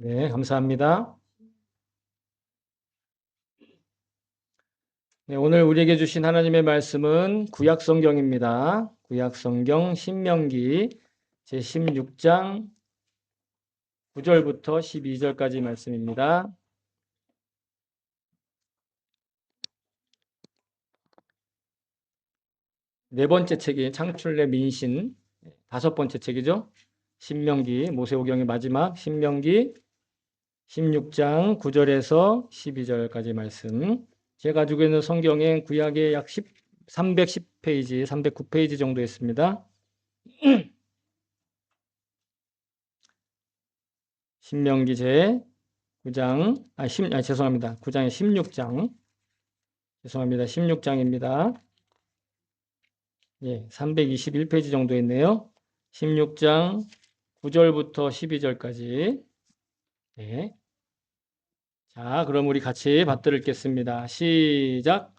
네, 감사합니다. 네, 오늘 우리에게 주신 하나님의 말씀은 구약 성경입니다. 구약 성경 신명기 제16장 9절부터 12절까지 말씀입니다. 네 번째 책이 창출내 민신, 다섯 번째 책이죠. 신명기, 모세오경의 마지막 신명기 16장 9절에서 12절까지 말씀. 제가 가지고 있는 성경에 구약에 약 310페이지, 309페이지 정도 있습니다. 신명기 제 9장, 죄송합니다. 9장에 16장. 죄송합니다. 16장입니다. 예, 321페이지 정도 있네요. 16장 9절부터 12절까지. 예. 자, 그럼 우리 같이 받들어 읽겠습니다. 시작.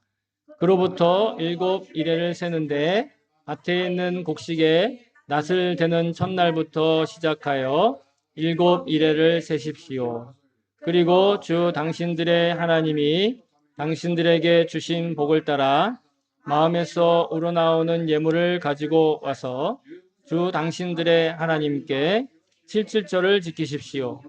그로부터 7이레를 세는데 밭에 있는 곡식에 낫을 대는 첫날부터 시작하여 7이레를 세십시오. 그리고 주 당신들의 하나님이 당신들에게 주신 복을 따라 마음에서 우러나오는 예물을 가지고 와서 주 당신들의 하나님께 칠칠절을 지키십시오.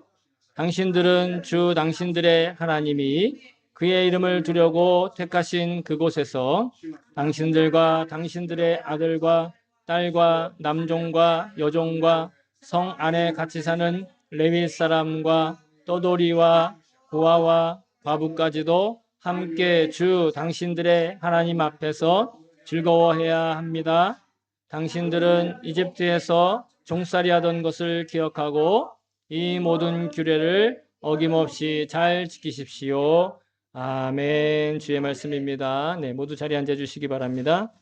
당신들은 주 당신들의 하나님이 그의 이름을 두려고 택하신 그곳에서 당신들과 당신들의 아들과 딸과 남종과 여종과 성 안에 같이 사는 레위 사람과 떠돌이와 고아와 과부까지도 함께 주 당신들의 하나님 앞에서 즐거워해야 합니다. 당신들은 이집트에서 종살이 하던 것을 기억하고 이 모든 규례를 어김없이 잘 지키십시오. 아멘. 주의 말씀입니다. 네, 모두 자리에 앉아 주시기 바랍니다.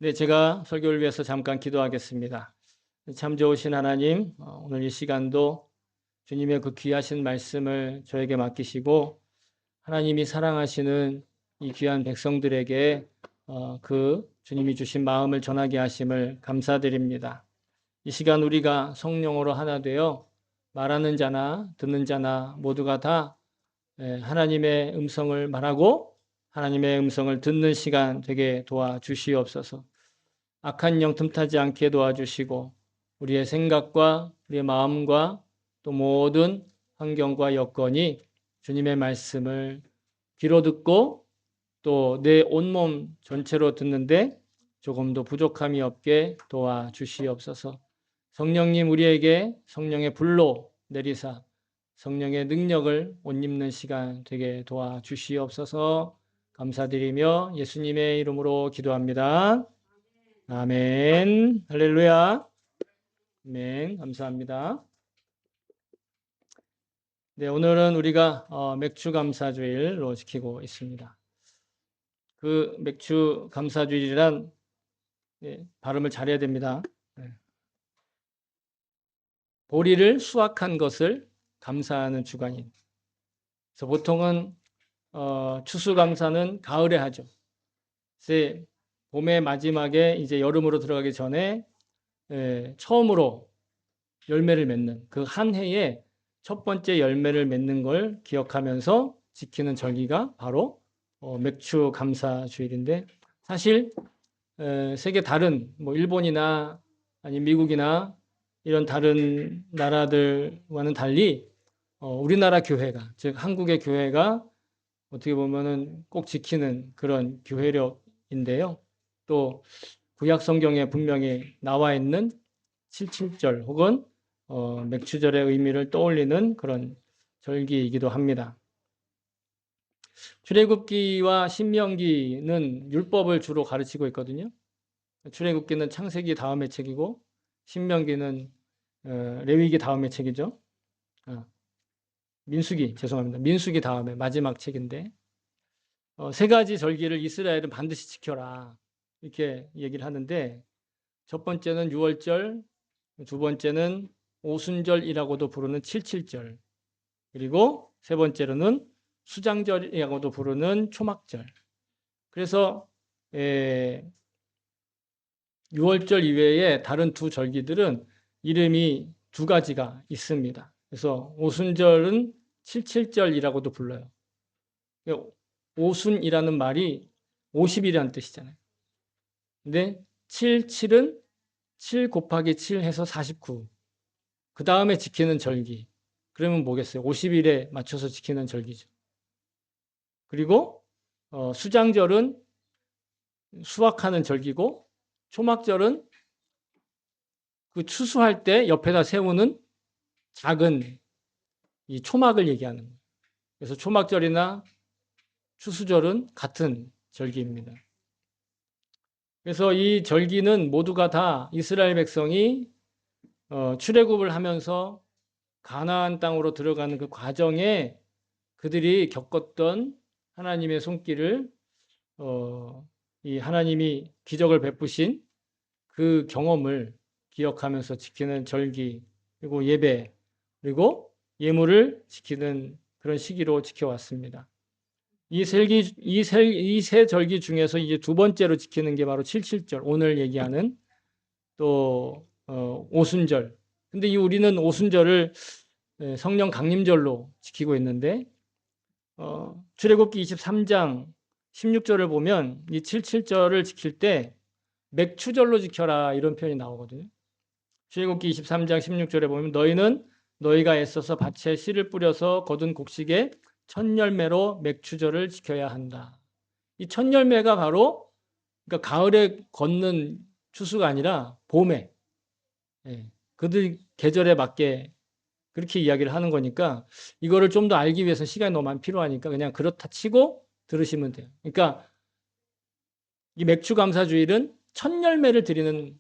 네, 제가 설교를 위해서 잠깐 기도하겠습니다. 참 좋으신 하나님, 오늘 이 시간도 주님의 그 귀하신 말씀을 저에게 맡기시고 하나님이 사랑하시는 이 귀한 백성들에게 그 주님이 주신 마음을 전하게 하심을 감사드립니다. 이 시간 우리가 성령으로 하나 되어 말하는 자나 듣는 자나 모두가 다 하나님의 음성을 말하고 하나님의 음성을 듣는 시간 되게 도와주시옵소서. 악한 영 틈타지 않게 도와주시고 우리의 생각과 우리의 마음과 또 모든 환경과 여건이 주님의 말씀을 귀로 듣고 또 내 온몸 전체로 듣는데 조금도 부족함이 없게 도와주시옵소서. 성령님 우리에게 성령의 불로 내리사 성령의 능력을 옷 입는 시간 되게 도와주시옵소서. 감사드리며 예수님의 이름으로 기도합니다. 아멘. 할렐루야. 아멘. 감사합니다. 네, 오늘은 우리가 맥주 감사주일로 지키고 있습니다. 그 맥주 감사주일이란 발음을 잘해야 됩니다. 보리를 수확한 것을 감사하는 주간인. 그래서 보통은 추수감사는 가을에 하죠. 그래서 봄의 마지막에 이제 여름으로 들어가기 전에 처음으로 열매를 맺는 그 한 해에 첫 번째 열매를 맺는 걸 기억하면서 지키는 절기가 바로 맥주 감사 주일인데 사실 세계 다른 뭐 일본이나 아니 미국이나 이런 다른 나라들과는 달리 우리나라 교회가 즉 한국의 교회가 어떻게 보면은 꼭 지키는 그런 교회력인데요. 또 구약 성경에 분명히 나와 있는 77절 혹은 맥주절의 의미를 떠올리는 그런 절기이기도 합니다. 출애굽기와 신명기는 율법을 주로 가르치고 있거든요. 출애굽기는 창세기 다음의 책이고 신명기는 레위기 다음의 책이죠. 민수기 다음에 마지막 책인데 세 가지 절기를 이스라엘은 반드시 지켜라 이렇게 얘기를 하는데 첫 번째는 유월절, 두 번째는 오순절이라고도 부르는 칠칠절, 그리고 세 번째로는 수장절이라고도 부르는 초막절. 그래서 6월절 이외에 다른 두 절기들은 이름이 두 가지가 있습니다. 그래서 오순절은 칠칠절이라고도 불러요. 오순이라는 말이 50이라는 뜻이잖아요. 근데 77은 7 곱하기 7 해서 49. 그 다음에 지키는 절기. 그러면 뭐겠어요? 50일에 맞춰서 지키는 절기죠. 그리고 수장절은 수확하는 절기고, 초막절은 그 추수할 때 옆에다 세우는 작은 이 초막을 얘기하는 거예요. 그래서 초막절이나 추수절은 같은 절기입니다. 그래서 이 절기는 모두가 다 이스라엘 백성이 출애굽을 하면서 가나안 땅으로 들어가는 그 과정에 그들이 겪었던 하나님의 손길을 이 하나님이 기적을 베푸신 그 경험을 기억하면서 지키는 절기, 그리고 예배, 그리고 예물을 지키는 그런 시기로 지켜왔습니다. 이 세 절기 중에서 이제 두 번째로 지키는 게 바로 칠칠절, 오늘 얘기하는 또 오순절. 근데 이 우리는 오순절을 성령 강림절로 지키고 있는데 출애굽기 23장 16절을 보면 이 칠칠절을 지킬 때 맥추절로 지켜라 이런 표현이 나오거든요. 출애굽기 23장 16절에 보면 너희는 너희가 애써서 밭에 씨를 뿌려서 거둔 곡식에 첫 열매로 맥추절을 지켜야 한다. 이 첫 열매가 바로 그러니까 가을에 걷는 추수가 아니라 봄에 그들 계절에 맞게 그렇게 이야기를 하는 거니까 이거를 좀 더 알기 위해서 시간이 너무 많이 필요하니까 그냥 그렇다 치고 들으시면 돼요. 그러니까 이 맥추 감사주일은 첫 열매를 드리는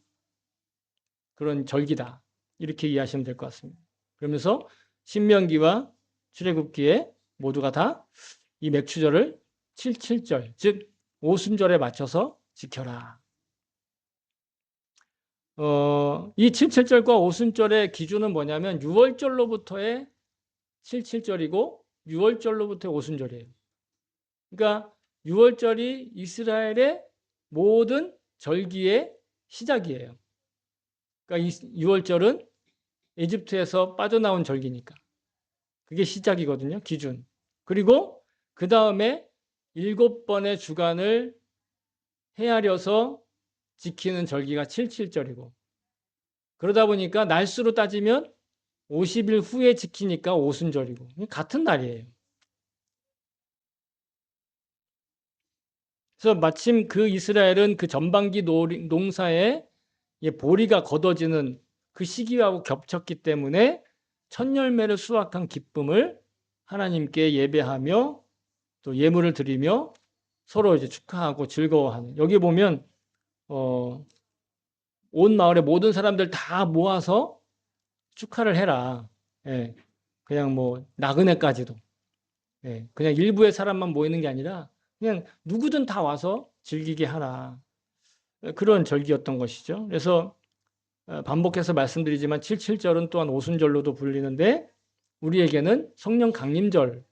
그런 절기다. 이렇게 이해하시면 될 것 같습니다. 그러면서 신명기와 출애굽기에 모두가 다 이 맥추절을 칠칠절, 즉 오순절에 맞춰서 지켜라. 이 칠칠절과 오순절의 기준은 뭐냐면 6월절로부터의 칠칠절이고 6월절로부터의 오순절이에요. 그러니까 6월절이 이스라엘의 모든 절기의 시작이에요. 그러니까 6월절은 에집트에서 빠져나온 절기니까. 그게 시작이거든요. 기준. 그리고 그 다음에 7번의 주간을 헤아려서 지키는 절기가 칠칠절이고 그러다 보니까 날수로 따지면 50일 후에 지키니까 오순절이고 같은 날이에요. 그래서 마침 그 이스라엘은 그 전반기 농사에 보리가 걷어지는 그 시기하고 겹쳤기 때문에 첫 열매를 수확한 기쁨을 하나님께 예배하며 또 예물을 드리며 서로 이제 축하하고 즐거워하는. 여기 보면 온 마을의 모든 사람들 다 모아서 축하를 해라. 예, 그냥 뭐 나그네까지도. 예, 그냥 일부의 사람만 모이는 게 아니라 그냥 누구든 다 와서 즐기게 하라. 그런 절기였던 것이죠. 그래서 반복해서 말씀드리지만 칠칠절은 또한 오순절로도 불리는데 우리에게는 성령 강림절이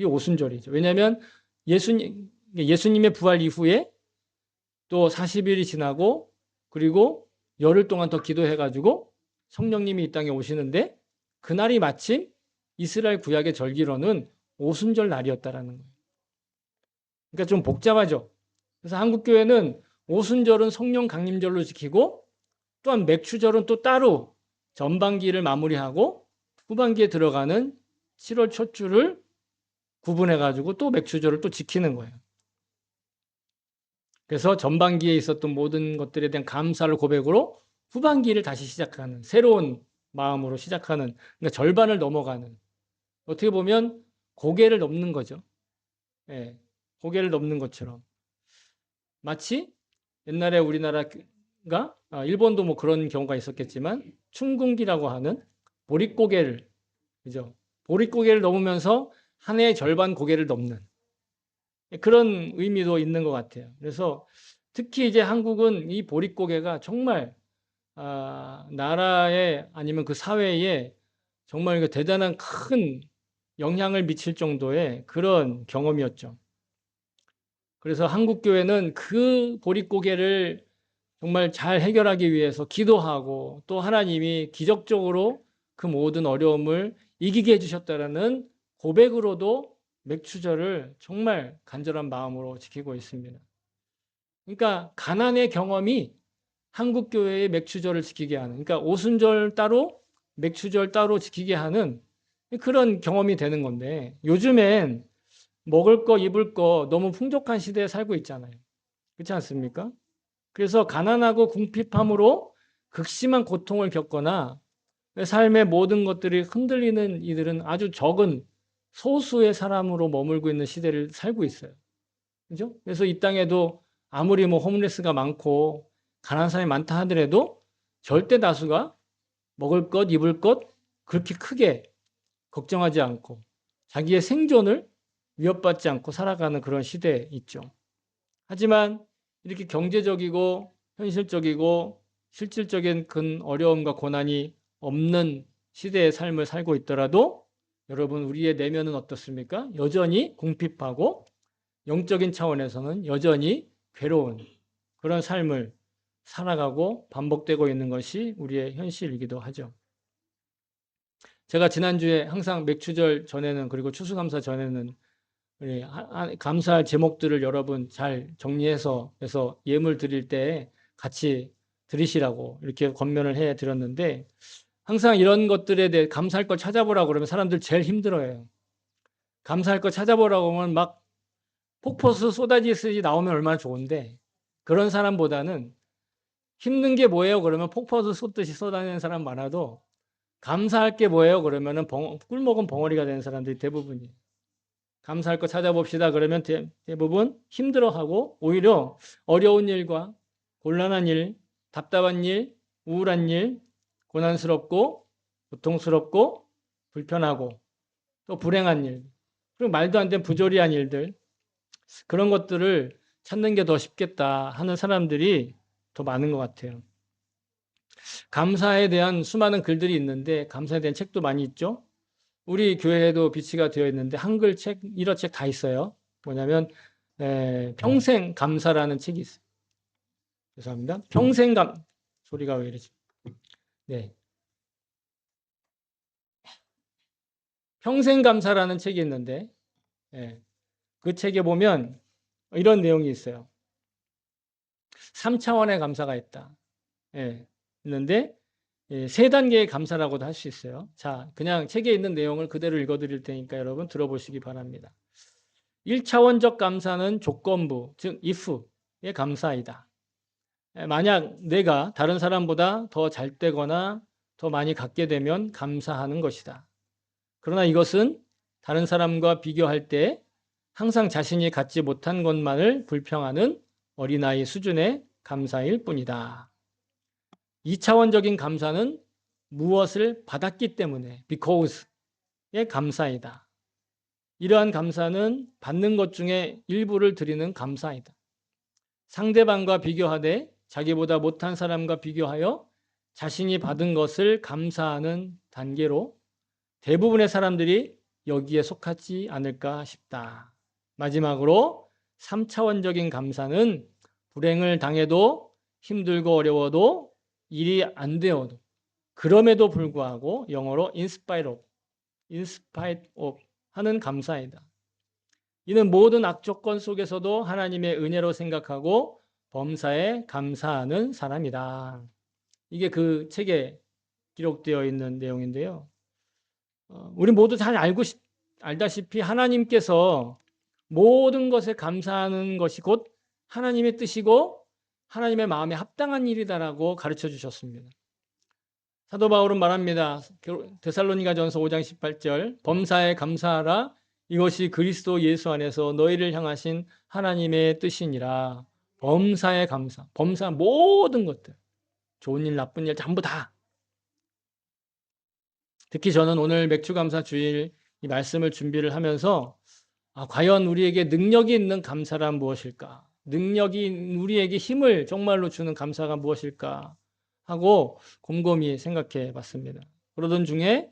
오순절이죠. 왜냐하면 예수님의 부활 이후에 또 40일이 지나고 그리고 열흘 동안 더 기도해가지고 성령님이 이 땅에 오시는데 그날이 마침 이스라엘 구약의 절기로는 오순절 날이었다라는 거예요. 그러니까 좀 복잡하죠. 그래서 한국교회는 오순절은 성령 강림절로 지키고 또한 맥추절은 또 따로 전반기를 마무리하고 후반기에 들어가는 7월 첫 주를 구분해가지고 또 맥추절을 또 지키는 거예요. 그래서 전반기에 있었던 모든 것들에 대한 감사를 고백으로 후반기를 다시 시작하는 새로운 마음으로 시작하는 그러니까 절반을 넘어가는 어떻게 보면 고개를 넘는 거죠. 예, 고개를 넘는 것처럼 마치 옛날에 우리나라가 일본도 뭐 그런 경우가 있었겠지만 춘궁기라고 하는 보릿고개를 그죠? 보릿고개를 넘으면서 한 해의 절반 고개를 넘는 그런 의미도 있는 것 같아요. 그래서 특히 이제 한국은 이 보릿고개가 정말 나라에 아니면 그 사회에 정말 그 대단한 큰 영향을 미칠 정도의 그런 경험이었죠. 그래서 한국 교회는 그 보릿고개를 정말 잘 해결하기 위해서 기도하고 또 하나님이 기적적으로 그 모든 어려움을 이기게 해주셨다라는 고백으로도 맥추절을 정말 간절한 마음으로 지키고 있습니다. 그러니까 가난의 경험이 한국교회의 맥추절을 지키게 하는, 그러니까 오순절 따로 맥추절 따로 지키게 하는 그런 경험이 되는 건데, 요즘엔 먹을 거 입을 거 너무 풍족한 시대에 살고 있잖아요. 그렇지 않습니까? 그래서 가난하고 궁핍함으로 극심한 고통을 겪거나 삶의 모든 것들이 흔들리는 이들은 아주 적은 소수의 사람으로 머물고 있는 시대를 살고 있어요. 그죠? 그래서 이 땅에도 아무리 뭐 홈레스가 많고 가난한 사람이 많다 하더라도 절대 다수가 먹을 것, 입을 것 그렇게 크게 걱정하지 않고 자기의 생존을 위협받지 않고 살아가는 그런 시대에 있죠. 하지만 이렇게 경제적이고 현실적이고 실질적인 큰 어려움과 고난이 없는 시대의 삶을 살고 있더라도 여러분, 우리의 내면은 어떻습니까? 여전히 궁핍하고 영적인 차원에서는 여전히 괴로운 그런 삶을 살아가고 반복되고 있는 것이 우리의 현실이기도 하죠. 제가 지난주에 항상 맥추절 전에는, 그리고 추수감사 전에는 감사할 제목들을 여러분 잘 정리해서 그래서 예물 드릴 때 같이 드리시라고 이렇게 권면을 해 드렸는데, 항상 이런 것들에 대해 감사할 걸 찾아보라고 그러면 사람들 제일 힘들어해요. 감사할 걸 찾아보라고 하면 막 폭포수 쏟아지듯이 나오면 얼마나 좋은데, 그런 사람보다는 힘든 게 뭐예요? 그러면 폭포수 쏟듯이 쏟아내는 사람 많아도 감사할 게 뭐예요? 그러면은 꿀먹은 벙어리가 되는 사람들이 대부분이에요. 감사할 거 찾아봅시다. 그러면 대부분 힘들어하고 오히려 어려운 일과 곤란한 일, 답답한 일, 우울한 일, 고난스럽고 고통스럽고 불편하고 또 불행한 일, 그리고 말도 안 되는 부조리한 일들, 그런 것들을 찾는 게 더 쉽겠다 하는 사람들이 더 많은 것 같아요. 감사에 대한 수많은 글들이 있는데, 감사에 대한 책도 많이 있죠. 우리 교회에도 비치가 되어 있는데 한글 책, 일어 책 다 있어요. 뭐냐면 평생 감사라는 책이 있어요. 죄송합니다. 소리가 왜 이러지? 네, 평생 감사라는 책이 있는데, 그 책에 보면 이런 내용이 있어요. 3차원의 감사가 있다. 있는데 세 단계의 감사라고도 할 수 있어요. 자, 그냥 책에 있는 내용을 그대로 읽어드릴 테니까 여러분 들어보시기 바랍니다. 1차원적 감사는 조건부, 즉 if의 감사이다. 만약 내가 다른 사람보다 더 잘 되거나 더 많이 갖게 되면 감사하는 것이다. 그러나 이것은 다른 사람과 비교할 때 항상 자신이 갖지 못한 것만을 불평하는 어린아이 수준의 감사일 뿐이다. 2차원적인 감사는 무엇을 받았기 때문에 because의 감사이다. 이러한 감사는 받는 것 중에 일부를 드리는 감사이다. 상대방과 비교하되 자기보다 못한 사람과 비교하여 자신이 받은 것을 감사하는 단계로 대부분의 사람들이 여기에 속하지 않을까 싶다. 마지막으로 3차원적인 감사는 불행을 당해도 힘들고 어려워도 일이 안 되어도 그럼에도 불구하고 영어로 in spite of 하는 감사이다. 이는 모든 악조건 속에서도 하나님의 은혜로 생각하고 범사에 감사하는 사람이다. 이게 그 책에 기록되어 있는 내용인데요. 우리 모두 잘 알다시피 하나님께서 모든 것에 감사하는 것이 곧 하나님의 뜻이고 하나님의 마음에 합당한 일이다라고 가르쳐 주셨습니다. 사도 바울은 말합니다. 데살로니가전서 5장 18절, 범사에 감사하라. 이것이 그리스도 예수 안에서 너희를 향하신 하나님의 뜻이니라. 범사에 감사. 범사 모든 것들. 좋은 일, 나쁜 일 전부 다. 특히 저는 오늘 맥주감사 주일 이 말씀을 준비를 하면서 과연 우리에게 능력이 있는 감사란 무엇일까? 능력이 우리에게 힘을 정말로 주는 감사가 무엇일까? 하고 곰곰이 생각해 봤습니다. 그러던 중에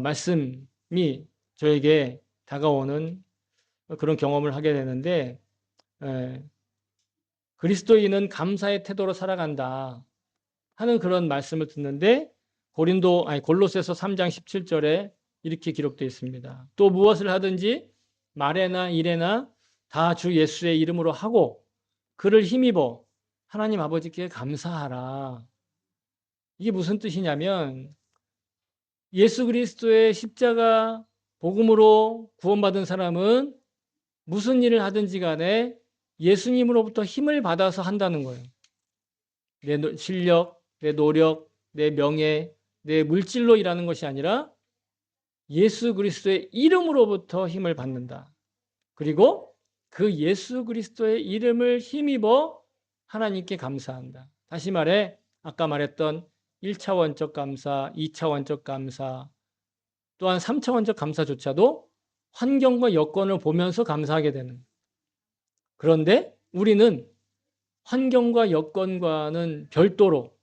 말씀이 저에게 다가오는 그런 경험을 하게 되는데, 그리스도인은 감사의 태도로 살아간다 하는 그런 말씀을 듣는데, 골로새서 3장 17절에 이렇게 기록되어 있습니다. 또 무엇을 하든지 말에나 일에나 다 주 예수의 이름으로 하고 그를 힘입어 하나님 아버지께 감사하라. 이게 무슨 뜻이냐면 예수 그리스도의 십자가 복음으로 구원받은 사람은 무슨 일을 하든지 간에 예수님으로부터 힘을 받아서 한다는 거예요. 내 실력, 내 노력, 내 명예, 내 물질로 일하는 것이 아니라 예수 그리스도의 이름으로부터 힘을 받는다. 그리고 그 예수 그리스도의 이름을 힘입어 하나님께 감사한다. 다시 말해 아까 말했던 1차원적 감사, 2차원적 감사, 또한 3차원적 감사조차도 환경과 여건을 보면서 감사하게 되는. 그런데 우리는 환경과 여건과는 별도로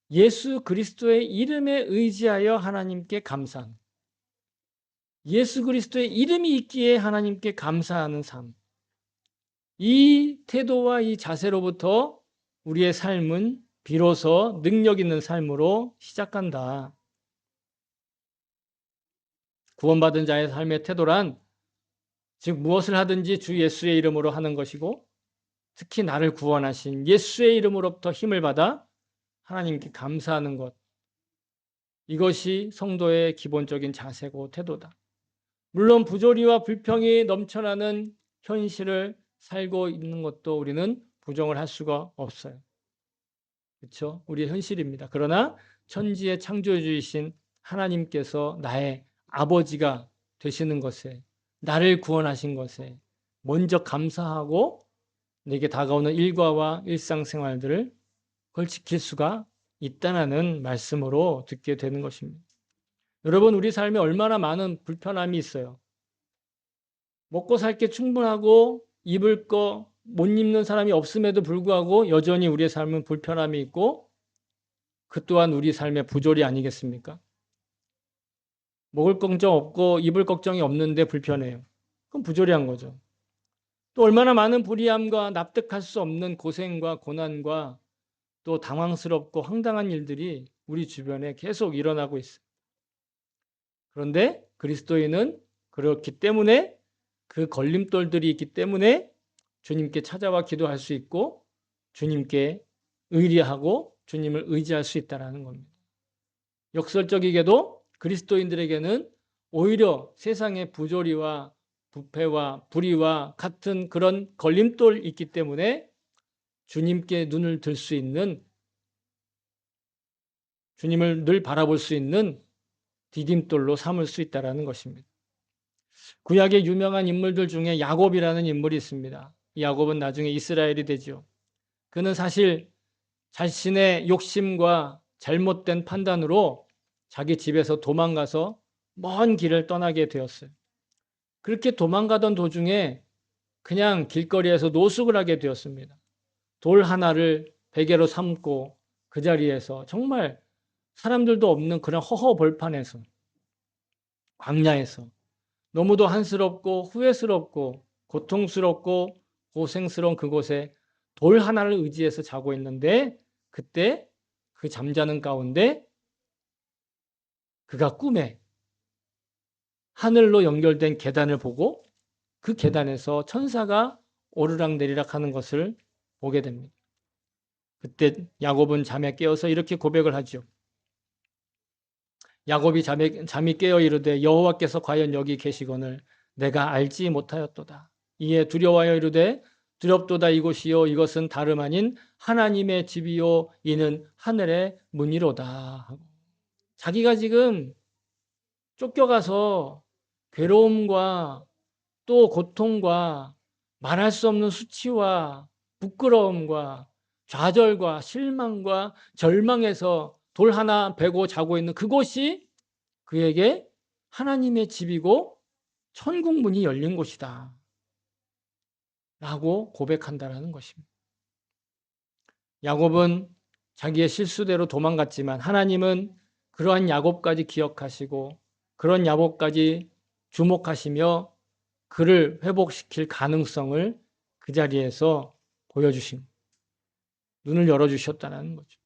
예수 그리스도의 이름에 의지하여 하나님께 감사하는, 예수 그리스도의 이름이 있기에 하나님께 감사하는 삶. 이 태도와 이 자세로부터 우리의 삶은 비로소 능력 있는 삶으로 시작한다. 구원받은 자의 삶의 태도란 즉 무엇을 하든지 주 예수의 이름으로 하는 것이고 특히 나를 구원하신 예수의 이름으로부터 힘을 받아 하나님께 감사하는 것. 이것이 성도의 기본적인 자세고 태도다. 물론 부조리와 불평이 넘쳐나는 현실을 살고 있는 것도 우리는 부정을 할 수가 없어요. 그렇죠? 우리의 현실입니다. 그러나 천지의 창조주이신 하나님께서 나의 아버지가 되시는 것에, 나를 구원하신 것에 먼저 감사하고 내게 다가오는 일과와 일상생활들을 그걸 지킬 수가 있다는 말씀으로 듣게 되는 것입니다. 여러분, 우리 삶에 얼마나 많은 불편함이 있어요. 먹고 살 게 충분하고 입을 거 못 입는 사람이 없음에도 불구하고 여전히 우리의 삶은 불편함이 있고 그 또한 우리 삶의 부조리 아니겠습니까? 먹을 걱정 없고 입을 걱정이 없는데 불편해요. 그건 부조리한 거죠. 또 얼마나 많은 불이함과 납득할 수 없는 고생과 고난과 또 당황스럽고 황당한 일들이 우리 주변에 계속 일어나고 있어요. 그런데 그리스도인은 그렇기 때문에 그 걸림돌들이 있기 때문에 주님께 찾아와 기도할 수 있고 주님께 의리하고 주님을 의지할 수 있다는 겁니다. 역설적이게도 그리스도인들에게는 오히려 세상의 부조리와 부패와 불의와 같은 그런 걸림돌이 있기 때문에 주님께 눈을 들 수 있는, 주님을 늘 바라볼 수 있는 디딤돌로 삼을 수 있다는 것입니다. 구약의 유명한 인물들 중에 야곱이라는 인물이 있습니다. 이 야곱은 나중에 이스라엘이 되죠. 그는 사실 자신의 욕심과 잘못된 판단으로 자기 집에서 도망가서 먼 길을 떠나게 되었어요. 그렇게 도망가던 도중에 그냥 길거리에서 노숙을 하게 되었습니다. 돌 하나를 베개로 삼고 그 자리에서 정말 사람들도 없는 그런 허허벌판에서, 광야에서 너무도 한스럽고 후회스럽고 고통스럽고 고생스러운 그곳에 돌 하나를 의지해서 자고 있는데 그때 그 잠자는 가운데 그가 꿈에 하늘로 연결된 계단을 보고 그 계단에서 천사가 오르락내리락 하는 것을 보게 됩니다. 그때 야곱은 잠에 깨어서 이렇게 고백을 하죠. 야곱이 잠이 깨어 이르되 여호와께서 과연 여기 계시거늘 내가 알지 못하였도다. 이에 두려워하여 이르되 두렵도다 이곳이요 이것은 다름 아닌 하나님의 집이요 이는 하늘의 문이로다. 자기가 지금 쫓겨가서 괴로움과 또 고통과 말할 수 없는 수치와 부끄러움과 좌절과 실망과 절망에서 돌 하나 베고 자고 있는 그곳이 그에게 하나님의 집이고 천국 문이 열린 곳이다 라고 고백한다는 것입니다. 야곱은 자기의 실수대로 도망갔지만 하나님은 그러한 야곱까지 기억하시고 그런 야곱까지 주목하시며 그를 회복시킬 가능성을 그 자리에서 보여주신, 눈을 열어주셨다는 거죠.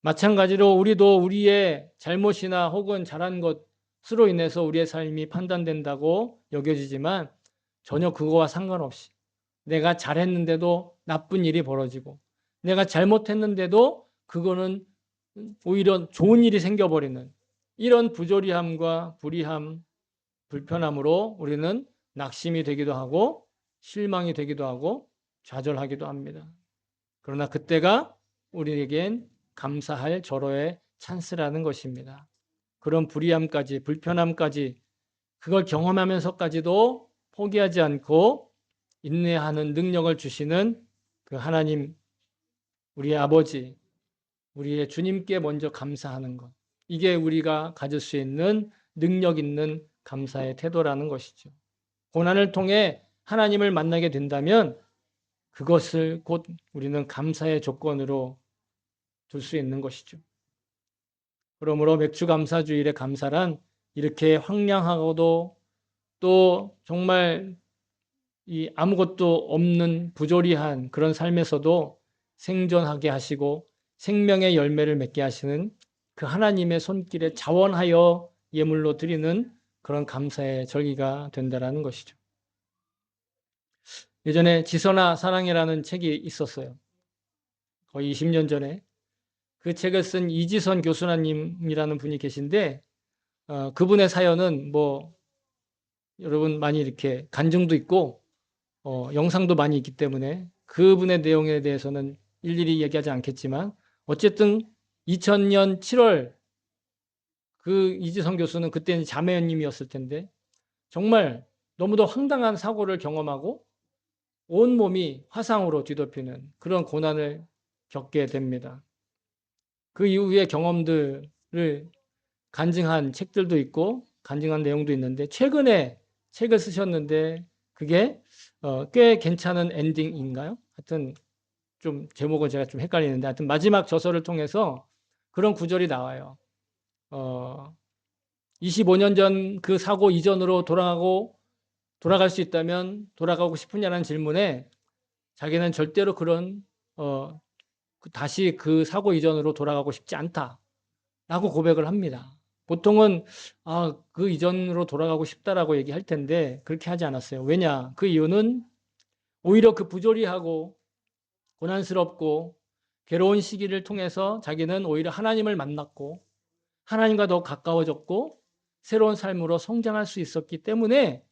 마찬가지로 우리도 우리의 잘못이나 혹은 잘한 것으로 인해서 우리의 삶이 판단된다고 여겨지지만 전혀 그거와 상관없이 내가 잘했는데도 나쁜 일이 벌어지고 내가 잘못했는데도 그거는 오히려 좋은 일이 생겨버리는 이런 부조리함과 불의함, 불편함으로 우리는 낙심이 되기도 하고 실망이 되기도 하고 좌절하기도 합니다. 그러나 그때가 우리에겐 감사할 절호의 찬스라는 것입니다. 그런 불의함까지 불편함까지 그걸 경험하면서까지도 포기하지 않고 인내하는 능력을 주시는 그 하나님, 우리의 아버지, 우리의 주님께 먼저 감사하는 것. 이게 우리가 가질 수 있는 능력 있는 감사의 태도라는 것이죠. 고난을 통해 하나님을 만나게 된다면 그것을 곧 우리는 감사의 조건으로 둘 수 있는 것이죠. 그러므로 맥주감사주일의 감사란 이렇게 황량하고도 또 정말 이 아무것도 없는 부조리한 그런 삶에서도 생존하게 하시고 생명의 열매를 맺게 하시는 그 하나님의 손길에 자원하여 예물로 드리는 그런 감사의 절기가 된다라는 것이죠. 예전에 지선아 사랑해라는 책이 있었어요. 거의 20년 전에. 그 책을 쓴 이지선 교수님이라는 분이 계신데 그분의 사연은 뭐 여러분 많이 이렇게 간증도 있고 영상도 많이 있기 때문에 그분의 내용에 대해서는 일일이 얘기하지 않겠지만 어쨌든 2000년 7월 그 이지성 교수는 그때는 자매님이었을 텐데 정말 너무도 황당한 사고를 경험하고 온몸이 화상으로 뒤덮이는 그런 고난을 겪게 됩니다. 그 이후의 경험들을 간증한 책들도 있고 간증한 내용도 있는데 최근에 책을 쓰셨는데 그게 꽤 괜찮은 엔딩인가요? 하여튼 좀 제목은 제가 좀 헷갈리는데 하여튼 마지막 저서를 통해서 그런 구절이 나와요. 25년 전 그 사고 이전으로 돌아갈 수 있다면 돌아가고 싶으냐는 질문에 자기는 절대로 다시 그 사고 이전으로 돌아가고 싶지 않다라고 고백을 합니다. 보통은 그 이전으로 돌아가고 싶다라고 얘기할 텐데 그렇게 하지 않았어요. 왜냐? 그 이유는 오히려 그 부조리하고 고난스럽고 괴로운 시기를 통해서 자기는 오히려 하나님을 만났고 하나님과 더 가까워졌고 새로운 삶으로 성장할 수 있었기 때문에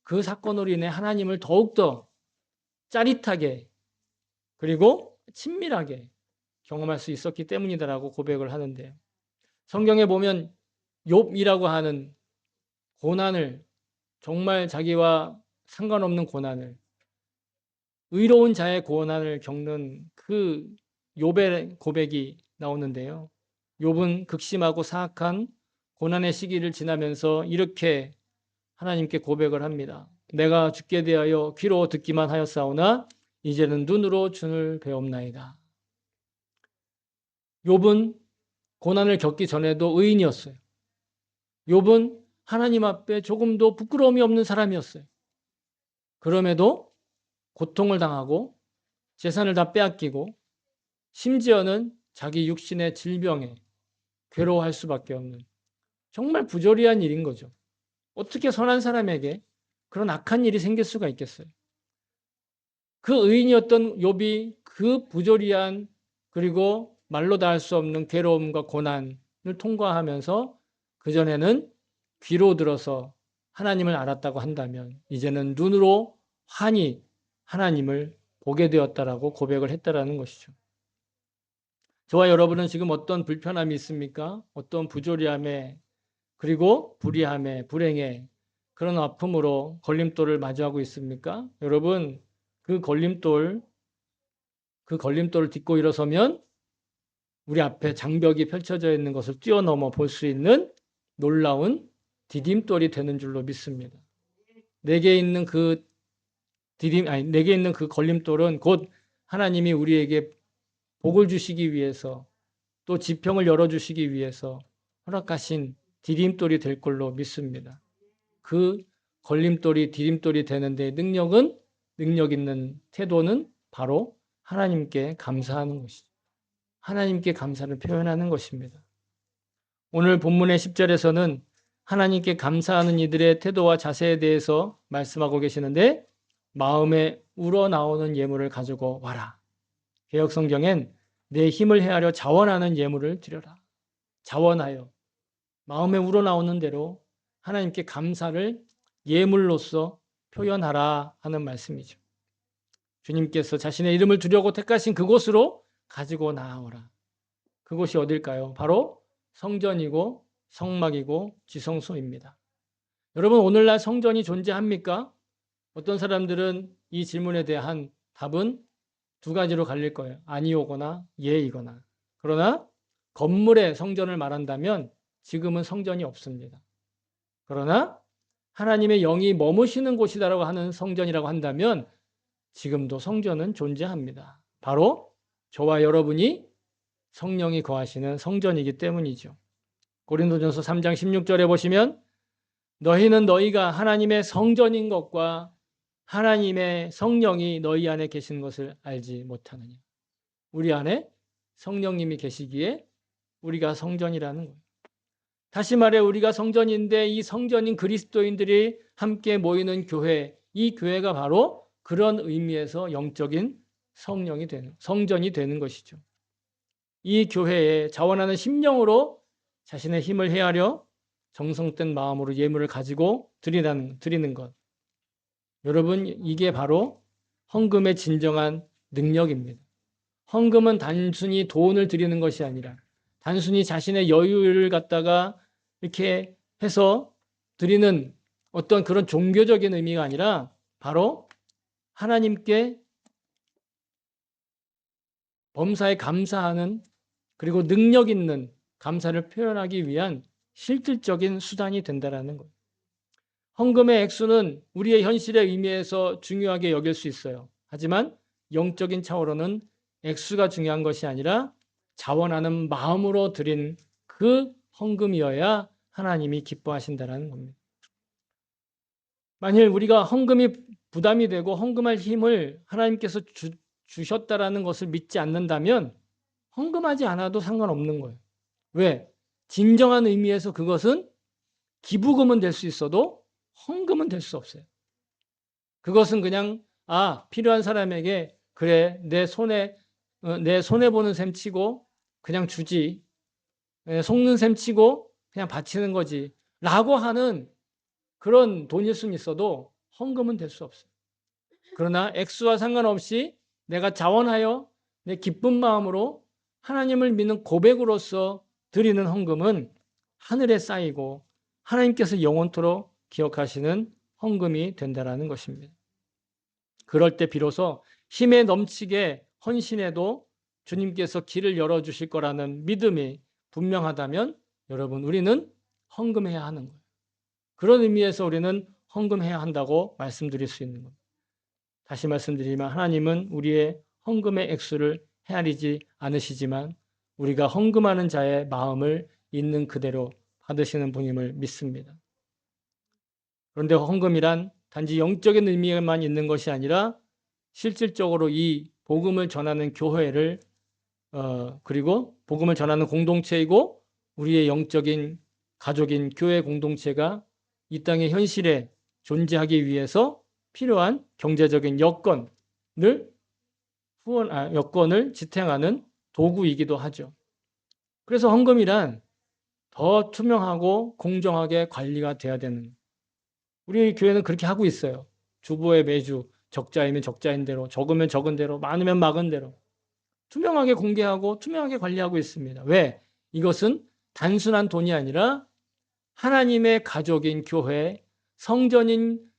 그 사건으로 인해 하나님을 더욱더 짜릿하게 그리고 친밀하게 경험할 수 있었기 때문이다라고 고백을 하는데요. 성경에 보면 욥이라고 하는 고난을 정말 자기와 상관없는 고난을 의로운 자의 고난을 겪는 그 욥의 고백이 나오는데요. 욥은 극심하고 사악한 고난의 시기를 지나면서 이렇게 하나님께 고백을 합니다. 내가 죽게 대하여 귀로 듣기만 하였사오나 이제는 눈으로 주를 배옵나이다. 욥은 고난을 겪기 전에도 의인이었어요. 욥은 하나님 앞에 조금도 부끄러움이 없는 사람이었어요. 그럼에도 고통을 당하고 재산을 다 빼앗기고 심지어는 자기 육신의 질병에 괴로워할 수밖에 없는 정말 부조리한 일인 거죠. 어떻게 선한 사람에게 그런 악한 일이 생길 수가 있겠어요? 그 의인이었던 욥이 그 부조리한 그리고 말로 다 할 수 없는 괴로움과 고난을 통과하면서 그전에는 귀로 들어서 하나님을 알았다고 한다면 이제는 눈으로 환히 하나님을 보게 되었다라고 고백을 했다라는 것이죠. 저와 여러분은 지금 어떤 불편함이 있습니까? 어떤 부조리함에 그리고 불의함에 불행에 그런 아픔으로 걸림돌을 마주하고 있습니까? 여러분 그 걸림돌을 딛고 일어서면 우리 앞에 장벽이 펼쳐져 있는 것을 뛰어넘어 볼 수 있는 놀라운 디딤돌이 되는 줄로 믿습니다. 내게 있는 그 걸림돌은 곧 하나님이 우리에게 복을 주시기 위해서 또 지평을 열어주시기 위해서 허락하신 디딤돌이 될 걸로 믿습니다. 그 걸림돌이 디딤돌이 되는데 능력 있는 태도는 바로 하나님께 감사하는 것이죠. 하나님께 감사를 표현하는 것입니다. 오늘 본문의 10절에서는 하나님께 감사하는 이들의 태도와 자세에 대해서 말씀하고 계시는데 마음에 우러나오는 예물을 가지고 와라. 개역성경엔 내 힘을 헤아려 자원하는 예물을 드려라. 자원하여 마음에 우러나오는 대로 하나님께 감사를 예물로서 표현하라 하는 말씀이죠. 주님께서 자신의 이름을 두려고 택하신 그곳으로 가지고 나아오라. 그곳이 어딜까요? 바로 성전이고 성막이고 지성소입니다. 여러분, 오늘날 성전이 존재합니까? 어떤 사람들은 이 질문에 대한 답은 두 가지로 갈릴 거예요. 아니오거나 예이거나. 그러나 건물의 성전을 말한다면 지금은 성전이 없습니다. 그러나 하나님의 영이 머무시는 곳이다라고 하는 성전이라고 한다면 지금도 성전은 존재합니다. 바로 저와 여러분이 성령이 거하시는 성전이기 때문이죠. 고린도전서 3장 16절에 보시면 너희는 너희가 하나님의 성전인 것과 하나님의 성령이 너희 안에 계신 것을 알지 못하느냐. 우리 안에 성령님이 계시기에 우리가 성전이라는 거예요. 다시 말해 우리가 성전인데 이 성전인 그리스도인들이 함께 모이는 교회, 이 교회가 바로 그런 의미에서 영적인 성전이 되는 것이죠. 이 교회에 자원하는 심령으로 자신의 힘을 헤아려 정성된 마음으로 예물을 가지고 드리는 것. 여러분, 이게 바로 헌금의 진정한 능력입니다. 헌금은 단순히 돈을 드리는 것이 아니라 단순히 자신의 여유를 갖다가 이렇게 해서 드리는 어떤 그런 종교적인 의미가 아니라 바로 하나님께 범사에 감사하는 그리고 능력 있는 감사를 표현하기 위한 실질적인 수단이 된다는 거예요. 헌금의 액수는 우리의 현실의 의미에서 중요하게 여길 수 있어요. 하지만 영적인 차원으로는 액수가 중요한 것이 아니라 자원하는 마음으로 드린 그 헌금이어야 하나님이 기뻐하신다는 겁니다. 만일 우리가 헌금이 부담이 되고 헌금할 힘을 하나님께서 주셨다라는 것을 믿지 않는다면 헌금하지 않아도 상관없는 거예요. 왜? 진정한 의미에서 그것은 기부금은 될 수 있어도 헌금은 될 수 없어요. 그것은 그냥 필요한 사람에게 그래 내 손에 보는 셈 치고 그냥 주지, 속는 셈 치고 그냥 바치는 거지 라고 하는 그런 돈일 수는 있어도 헌금은 될 수 없어요. 그러나 액수와 상관없이 내가 자원하여 내 기쁜 마음으로 하나님을 믿는 고백으로서 드리는 헌금은 하늘에 쌓이고 하나님께서 영원토록 기억하시는 헌금이 된다는 것입니다. 그럴 때 비로소 힘에 넘치게 헌신해도 주님께서 길을 열어주실 거라는 믿음이 분명하다면 여러분, 우리는 헌금해야 하는 거예요. 그런 의미에서 우리는 헌금해야 한다고 말씀드릴 수 있는 겁니다. 다시 말씀드리면 하나님은 우리의 헌금의 액수를 헤아리지 않으시지만 우리가 헌금하는 자의 마음을 있는 그대로 받으시는 분임을 믿습니다. 그런데 헌금이란 단지 영적인 의미만 있는 것이 아니라 실질적으로 이 복음을 전하는 교회를 그리고 복음을 전하는 공동체이고 우리의 영적인 가족인 교회 공동체가 이 땅의 현실에 존재하기 위해서 필요한 경제적인 여건을 지탱하는 도구이기도 하죠. 그래서 헌금이란 더 투명하고 공정하게 관리가 돼야 되는, 우리 교회는 그렇게 하고 있어요. 주보에 매주 적자이면 적자인 대로, 적으면 적은 대로, 많으면 막은 대로 투명하게 공개하고 투명하게 관리하고 있습니다. 왜? 이것은 단순한 돈이 아니라 하나님의 가족인 교회, 성전인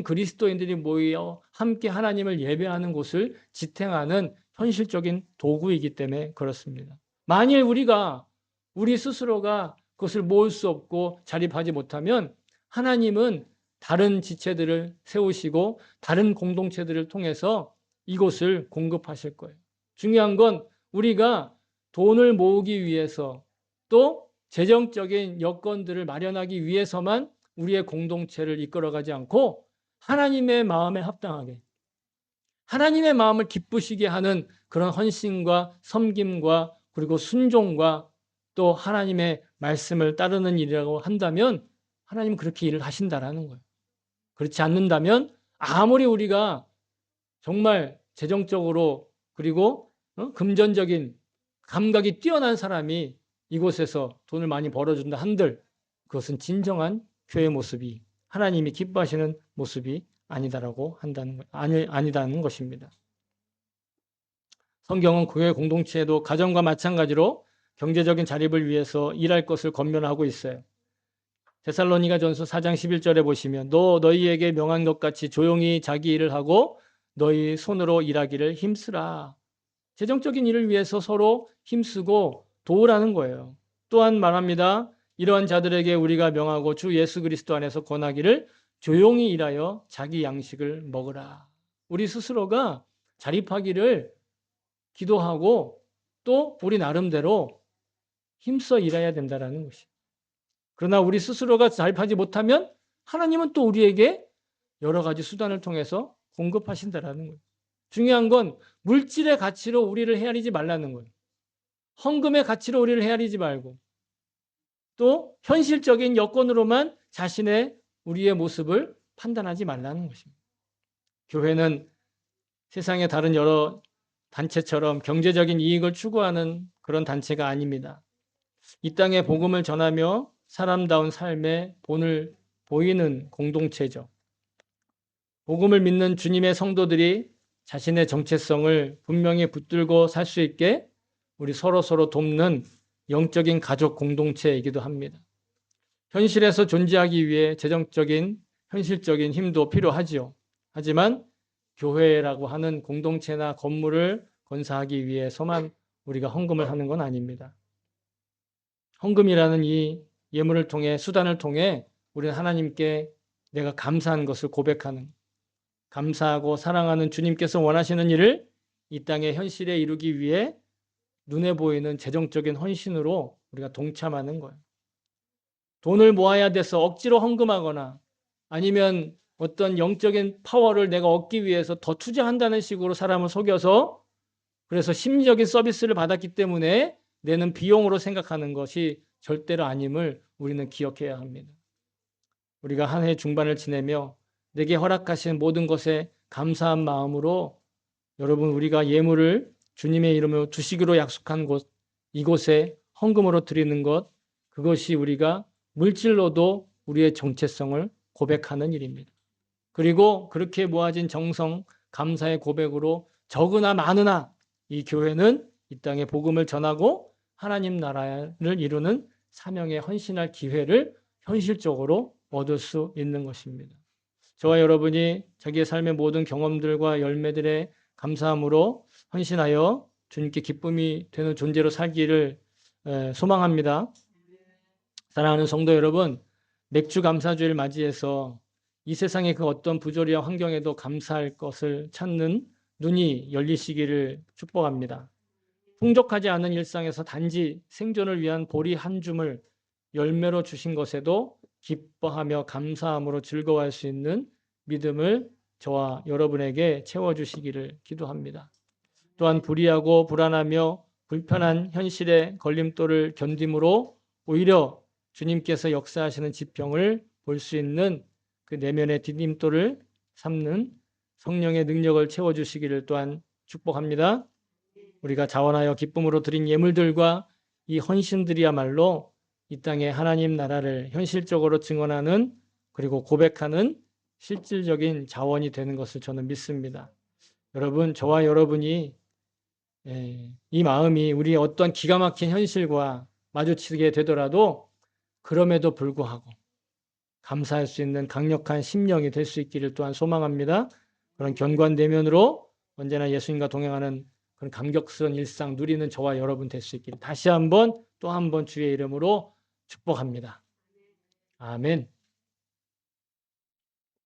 그리스도인들이 모여 함께 하나님을 예배하는 곳을 지탱하는 현실적인 도구이기 때문에 그렇습니다. 만일 우리 스스로가 그것을 모을 수 없고 자립하지 못하면 하나님은 다른 지체들을 세우시고 다른 공동체들을 통해서 이곳을 공급하실 거예요. 중요한 건 우리가 돈을 모으기 위해서 또 재정적인 여건들을 마련하기 위해서만 우리의 공동체를 이끌어가지 않고 하나님의 마음에 합당하게 하나님의 마음을 기쁘시게 하는 그런 헌신과 섬김과 그리고 순종과 또 하나님의 말씀을 따르는 일이라고 한다면 하나님은 그렇게 일을 하신다라는 거예요. 그렇지 않는다면 아무리 우리가 정말 재정적으로 그리고 금전적인 감각이 뛰어난 사람이 이곳에서 돈을 많이 벌어준다 한들 그것은 진정한 교회 모습이 하나님이 기뻐하시는 모습이 아니다는 것입니다. 성경은 교회 공동체도 가정과 마찬가지로 경제적인 자립을 위해서 일할 것을 권면하고 있어요. 데살로니가전서 4장 11절에 보시면 너희에게 명한 것 같이 조용히 자기 일을 하고 너희 손으로 일하기를 힘쓰라. 재정적인 일을 위해서 서로 힘쓰고 도우라는 거예요. 또한 말합니다. 이러한 자들에게 우리가 명하고 주 예수 그리스도 안에서 권하기를 조용히 일하여 자기 양식을 먹으라. 우리 스스로가 자립하기를 기도하고 또 우리 나름대로 힘써 일해야 된다는 것이에요. 그러나 우리 스스로가 자립하지 못하면 하나님은 또 우리에게 여러 가지 수단을 통해서 공급하신다는 거예요. 중요한 건 물질의 가치로 우리를 헤아리지 말라는 거예요. 헌금의 가치로 우리를 헤아리지 말고 또 현실적인 여건으로만 우리의 모습을 판단하지 말라는 것입니다. 교회는 세상의 다른 여러 단체처럼 경제적인 이익을 추구하는 그런 단체가 아닙니다. 이 땅에 복음을 전하며 사람다운 삶의 본을 보이는 공동체죠. 복음을 믿는 주님의 성도들이 자신의 정체성을 분명히 붙들고 살 수 있게 우리 서로 돕는 영적인 가족 공동체이기도 합니다. 현실에서 존재하기 위해 재정적인, 현실적인 힘도 필요하지요. 하지만 교회라고 하는 공동체나 건물을 건사하기 위해서만 우리가 헌금을 하는 건 아닙니다. 헌금이라는 이 예물을 통해 수단을 통해 우리는 하나님께 내가 감사한 것을 고백하는 감사하고 사랑하는 주님께서 원하시는 일을 이 땅의 현실에 이루기 위해 눈에 보이는 재정적인 헌신으로 우리가 동참하는 거예요. 돈을 모아야 돼서 억지로 헌금하거나 아니면 어떤 영적인 파워를 내가 얻기 위해서 더 투자한다는 식으로 사람을 속여서 그래서 심리적인 서비스를 받았기 때문에 내는 비용으로 생각하는 것이 절대로 아님을 우리는 기억해야 합니다. 우리가 한 해 중반을 지내며 내게 허락하신 모든 것에 감사한 마음으로 여러분 우리가 예물을 주님의 이름으로 주시기로 약속한 곳 이곳에 헌금으로 드리는 것 그것이 우리가 물질로도 우리의 정체성을 고백하는 일입니다. 그리고 그렇게 모아진 정성 감사의 고백으로 적으나 많으나 이 교회는 이 땅에 복음을 전하고 하나님 나라를 이루는 사명에 헌신할 기회를 현실적으로 얻을 수 있는 것입니다. 저와 여러분이 자기의 삶의 모든 경험들과 열매들의 감사함으로 헌신하여 주님께 기쁨이 되는 존재로 살기를 소망합니다. 사랑하는 성도 여러분, 맥주 감사주일 맞이해서 이 세상의 그 어떤 부조리한 환경에도 감사할 것을 찾는 눈이 열리시기를 축복합니다. 풍족하지 않은 일상에서 단지 생존을 위한 보리 한 줌을 열매로 주신 것에도 기뻐하며 감사함으로 즐거워할 수 있는 믿음을 저와 여러분에게 채워주시기를 기도합니다. 또한 불의하고 불안하며 불편한 현실의 걸림돌을 견딤으로 오히려 주님께서 역사하시는 지평을 볼 수 있는 그 내면의 디딤돌을 삼는 성령의 능력을 채워주시기를 또한 축복합니다. 우리가 자원하여 기쁨으로 드린 예물들과 이 헌신들이야말로 이 땅에 하나님 나라를 현실적으로 증언하는 그리고 고백하는 실질적인 자원이 되는 것을 저는 믿습니다. 여러분, 저와 여러분이 이 마음이 우리의 어떤 기가 막힌 현실과 마주치게 되더라도 그럼에도 불구하고 감사할 수 있는 강력한 심령이 될 수 있기를 또한 소망합니다. 그런 견고한 내면으로 언제나 예수님과 동행하는 그런 감격스러운 일상 누리는 저와 여러분 될 수 있기를 다시 한번 또 한 번 주의 이름으로 축복합니다. 아멘.